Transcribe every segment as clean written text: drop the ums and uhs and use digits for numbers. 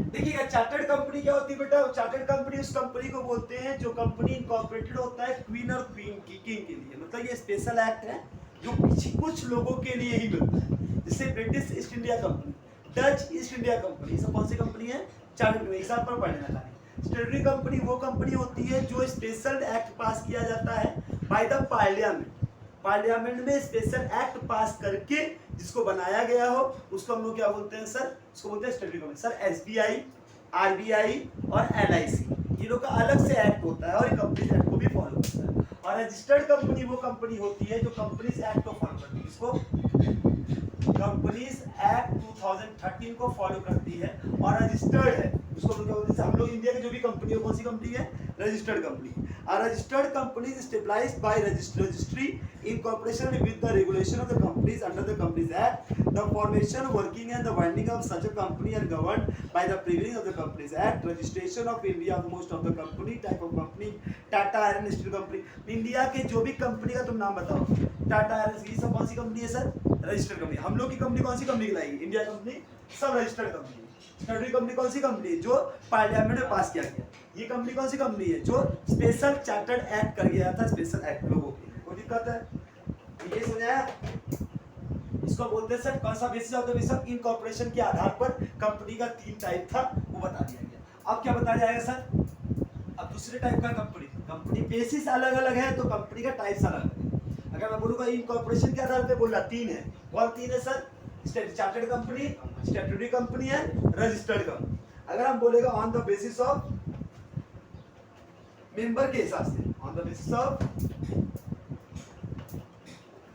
देखिएगा chartered company क्या होती है बेटा, चार्टर्ड कंपनी उस कंपनी को बोलते हैं जो कंपनी इनकॉर्पोरेटेड होता है क्वीन और क्वीन की किंग के लिए, मतलब ये स्पेशल एक्ट है जो कुछ लोगों के लिए ही मिलता है। जैसे British east India company, Dutch east India company, सब कौन सी कंपनी है, चार्टर्ड, हिसाब पर पढ़ने वाला है। स्टेटरी कंपनी वो कंपनी होती है जो स्पेशल एक्ट पास किया जाता है बाय द पार्लियामेंट, पार्लियामेंट में स्पेशल एक्ट पास करके जिसको बनाया गया हो उसको हम लोग क्या बोलते हैं सर, उसको बोलते हैं स्टेटरी कंपनी। सर एसबीआई, आरबीआई और एलआईसी ये लोग का अलग से एक्ट होता है और कंपनीज एक्ट को भी फॉलो करता है। और रजिस्टर्ड कंपनी वो कंपनी होती है जो कंपनीज एक्ट को फॉलो करती है, इसको कंपनीज एक्ट 2013 को फॉलो करती है और रजिस्टर्ड है उसको बोलते हैं। हम लोग इंडिया की जो भी कंपनी है कौन सी कंपनी है, registered company. A registered company is established by registry in cooperation with the regulation of the companies under the Companies Act. The formation, working and the binding of such a company are governed by the provisions of the Companies Act. Registration of India of most of the company type of company, Tata Iron Steel Company. India के जो भी company का तुम नाम बताओ, Tata iron steel, सब कौन सी company है सर, रजिस्टर्ड कंपनी। हम लोग की कंपनी कौन सी कंपनी कहलाएगी, इंडिया कंपनी, सब रजिस्टर्ड कंपनी। स्टेटरी कंपनी कौन सी कंपनी है, जो पार्लियामेंट में पास किया गया। ये कंपनी कौन सी कंपनी है, जो स्पेशल चार्टर्ड एक्ट कर गया था, स्पेशल एक्ट लोगों के लिए। कोई दिक्कत है, ये समझाया। इसको बोलते हैं सर कौन सा basis of the basis incorporation के आधार पर कंपनी का 3 टाइप था वो बता दिया गया। अब क्या बताया जाएगा सर, अब दूसरे टाइप का कंपनी, कंपनी बेसिस अलग अलग है तो कंपनी का टाइप्स अलग है। अगर मैं बोलूंगा इनकॉर्पोरेशन के आधार पे बोला 3 है, कौन 3 है sir, chartered company, statutory company है, रजिस्टर्ड कंपनी। अगर हम बोलेगा on the basis of member के हिसाब से, on the basis of,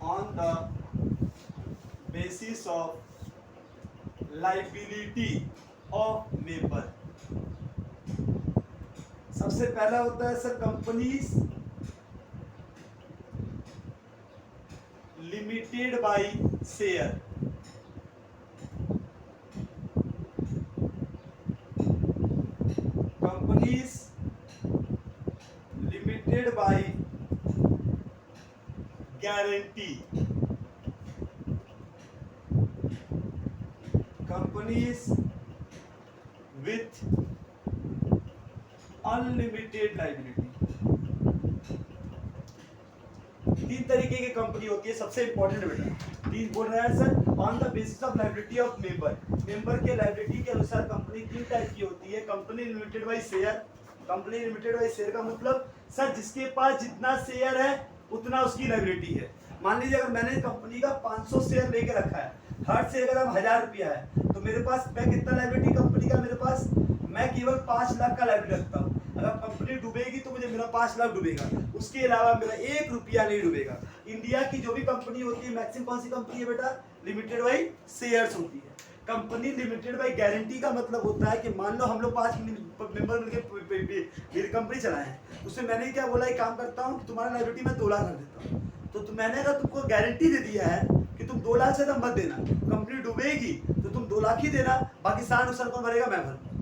on the basis of liability of member, सबसे पहला होता है sir companies limited by share, companies limited by guarantee, companies with unlimited liability. 3 तरीके की कंपनी होती है, सबसे इंपॉर्टेंट बेटा 3 बोल रहा है sir, on the basis of liability of member, member के लायबिलिटी के अनुसार कंपनी 3 टाइप की होती है। Company limited by share, company limited by share का मतलब सर जिसके पास जितना शेयर है उतना उसकी लायबिलिटी है। मान लीजिए अगर मैंने कंपनी का 500 शेयर लेके रखा है, हर शेयर का दाम 1000 रुपया है, तो मेरे पास मैं कितना लायबिलिटी कंपनी का, मेरे पास मैं केवल 5 लाख का लायबिलिटी रखता हूँ। अगर कंपनी डूबेगी तो मुझे मेरा 5 लाख डूबेगा, उसके अलावा मेरा 1 रुपया नहीं डूबेगा। इंडिया की जो भी कंपनी होती है मैक्सिमम कौन सी कंपनी है बेटा, लिमिटेड बाय शेयर्स होती है। कंपनी लिमिटेड बाय गारंटी का मतलब होता है कि मान लो हम लोग 5 मेंबर मिलकर कंपनी चलाए हैं, उसमें मैंने क्या बोला, एक काम करता हूँ कि तुम्हारा लायबिलिटी मैं 2 लाख कर देता हूँ, तो मैंने अगर तुमको गारंटी दे दिया है कि तुम 2 लाख से कम मत देना, कंपनी डूबेगी तो तुम 2 लाख ही देना, बाकी सारा नुकसान कौन भरेगा, मैं भरूंगा।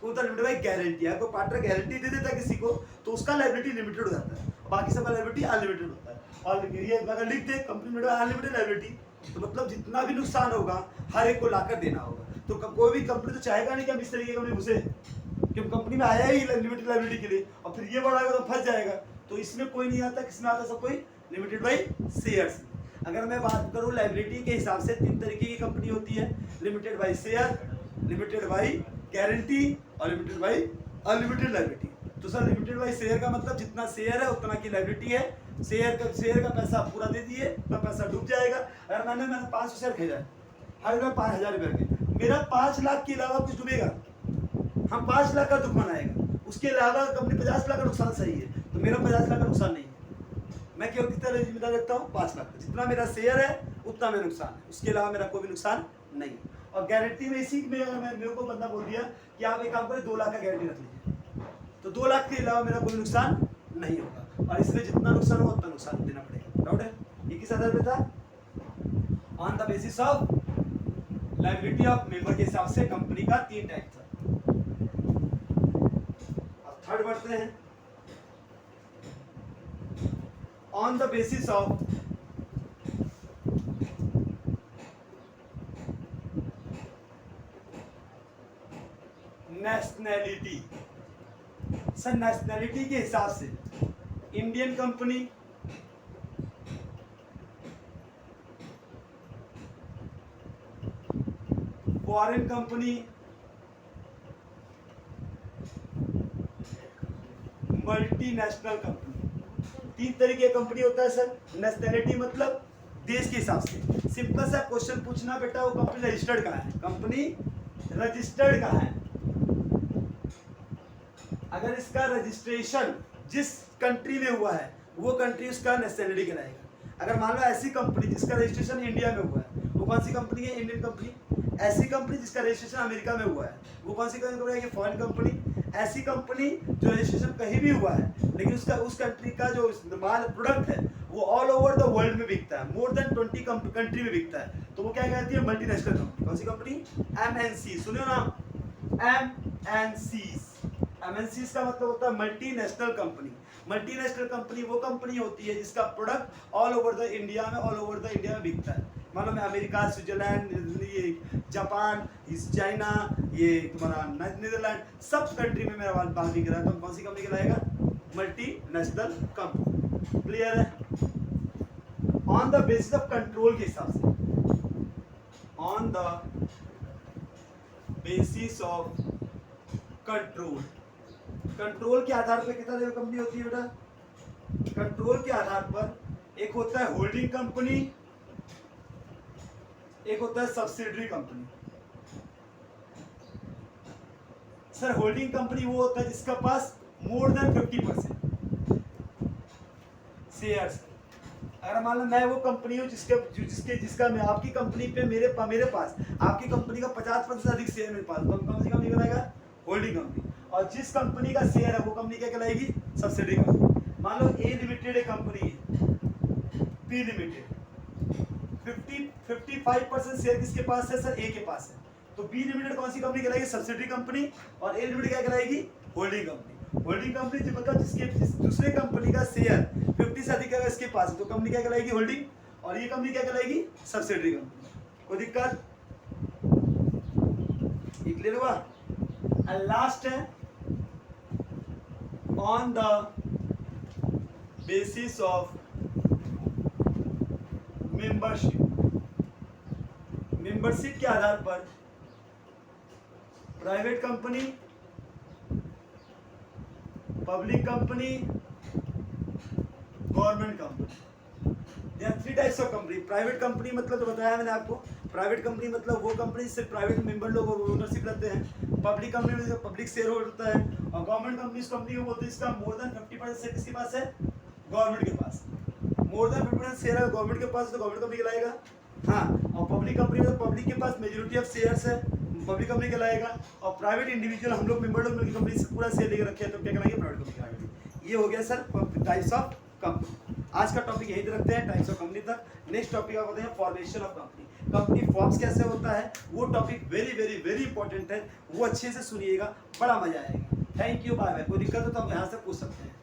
लिमिटेड बाय गारंटी है, कोई पार्टनर गारंटी दे देता है किसी को तो उसका लायबिलिटी लिमिटेड हो जाता है, बाकी सबका लायबिलिटी अनलिमिटेड होता है। और ये अगर लिख दे कंपनी लिमिटेड अनलिमिटेड लायबिलिटी, तो मतलब जितना भी नुकसान होगा हर एक को लाकर देना होगा। तो कोई भी कंपनी तो चाहेगा नहीं कि हम इस तरीके की घुसे, क्योंकि कंपनी में आया ही लिमिटेड लायबिलिटी के लिए, और फिर ये बढ़ाएगा तो फंस जाएगा। तो इसमें कोई नहीं आता, किसमें आता, सब कोई लिमिटेड बाय शेयर्स। अगर मैं बात करूं लायबिलिटी के हिसाब से 3 तरीके की कंपनी होती है, limited by share, limited by guarantee और लिमिटेड बाय अनलिमिटेड लायबिलिटी। तो सर लिमिटेड बाय शेयर का मतलब जितना शेयर है उतना की लायबिलिटी है, शेयर का पैसा पूरा दे दिए तो पैसा डूब जाएगा। अगर मैंने 500 शेयर खरीदा, हर में 5000 रुपये के, मेरा 5 लाख के अलावा कुछ डूबेगा, हम 5 लाख का दुख मनाएगा, उसके अलावा कंपनी 50 लाख का नुकसान सही है, तो मेरा 50 लाख का नुकसान नहीं है। मैं केवल कितना जिम्मेदार रखता हूँ, 5 लाख, जितना मेरा शेयर है उतना मेरा नुकसान है, उसके अलावा मेरा कोई भी नुकसान नहीं। और गारंटी में इसी में अगर मेरे को बंदा बोल दिया कि आप एक काम करें 2 लाख का गारंटी रख लीजिए, तो 2 लाख के अलावा मेरा कोई नुकसान नहीं होगा, और इसमें जितना नुकसान होगा उतना नुकसान देना पड़ेगा। डाउट है, ये किस आधार पे था, on the basis of liability of member के हिसाब से कंपनी का 3 टाइप था। अब थर्ड बढ़ते हैं, on the basis of nationality, sir nationality के हिसाब से Indian company, foreign company, multinational company. 3 तरीके की कंपनी होता है सर। नेशनैलिटी मतलब देश के हिसाब से। सिंपल सा क्वेश्चन पूछना बेटा, वो कंपनी रजिस्टर्ड कहाँ है, कंपनी रजिस्टर्ड कहाँ है। अगर इसका रजिस्ट्रेशन जिस कंट्री में हुआ है वो कंट्री उसका नेशनैलिटी कहलाएगा। अगर मान लो ऐसी कंपनी जिसका रजिस्ट्रेशन इंडिया में हुआ है, वो कौन सी कंपनी है, इंडियन कंपनी। ऐसी कंपनी जिसका रजिस्ट्रेशन अमेरिका में हुआ है, वो कौन सी कंपनी है, फॉरेन कंपनी। ऐसी कंपनी जो रजिस्ट्रेशन कहीं भी हुआ है लेकिन उसका उस कंट्री का जो माल प्रोडक्ट है वो ऑल ओवर द वर्ल्ड में बिकता है, मोर देन 20 कंट्री में बिकता है, तो वो क्या कहती है, मल्टीनेशनल कंपनी। कौन सी कंपनी, एमएनसी। सुनियो नाम, एमएनसीज। एमएनसीज का मतलब होता है मल्टीनेशनल कंपनी। मल्टीनेशनल कंपनी वो कंपनी होती है जिसका product all over the India में बिकता है। मानो मैं अमेरिका, स्विट्जरलैंड, ये जापान, चाइना, ये तुम्हारा नीदरलैंड, सब कंट्री में मेरा माल बिक रहा है, तो कौन सी कंपनी कहलाएगा, मल्टीनेशनल कंपनी। क्लियर है। On the basis of control के हिसाब से, on the basis of control, control के आधार पर कितना लेवल कंपनी होती है बेटा, कंट्रोल के आधार पर एक होता है होल्डिंग कंपनी, एक होता है subsidiary company. Sir holding company वो होता है जिसका पास मोर देन 50% शेयर्स। अगर मान लो मैं वो कंपनी हूँ जिसका मैं आपकी कंपनी पे मेरे पास आपकी कंपनी का 50% अधिक शेयर मेरे पास, तो कौन सी कंपनी कहलाएगा, होल्डिंग कंपनी। और जिस कंपनी का शेयर है वो कंपनी क्या कहलाएगी, सब्सिडरी कंपनी। मान लो ए लिमिटेड एक कंपनी है, बी लिमिटेड, 55% शेयर किसके पास है सर, ए के पास है, तो बी लिमिटेड कौन सी कंपनी कहलाएगी, सब्सिडरी कंपनी, और ए लिमिटेड क्या कहलाएगी, होल्डिंग कंपनी। होल्डिंग कंपनी जो मतलब जिसके दूसरे कंपनी का शेयर 50 से अधिक अगर इसके पास है तो कंपनी क्या कहलाएगी, होल्डिंग, और ये कंपनी क्या कहलाएगी, सब्सिडरी कंपनी। कोई दिक्कत, क्लियर हुआ। लास्ट है on the basis of membership के आधार पर private company, public company, government company. There are 3 types of company. Private company मतलब जो बताया मैंने आपको, प्राइवेट कंपनी मतलब वो कंपनी जिससे प्राइवेट मेंबर लोग ओनरशिप रहते हैं। पब्लिक कंपनी में पब्लिक शेयर होल्डर होता है, और गवर्नमेंट कंपनी उस कंपनी को बोलते हैं जिसका मोर देन 50% शेयर किसके पास है, गवर्नमेंट के पास। मोर देन 50% शेयर है गवर्नमेंट के पास तो गवर्नमेंट कंपनी कहलाएगा। हाँ, और पब्लिक कंपनी में पब्लिक के पास मेजॉरिटी ऑफ शेयर्स है, पब्लिक कंपनी कहलाएगा। और प्राइवेट इंडिविजुअल हम लोग मेंबर लोग मिलकर कंपनी से पूरा शेयर लेकर रखे हैं तो क्या कहलाएंगे, प्राइवेट कंपनी कहलाएगी। ये हो गया सर टाइप्स ऑफ कंपनी। आज का टॉपिक यही रखते हैं, टाइप्स ऑफ कंपनी तक। नेक्स्ट टॉपिक आप होते हैं formation of company. Company forms कैसे होता है वो topic very very very important है, वो अच्छे से सुनिएगा, बड़ा मजा आएगा। Thank you, bye bye. कोई दिक्कत हो तो हम यहाँ से पूछ सकते हैं।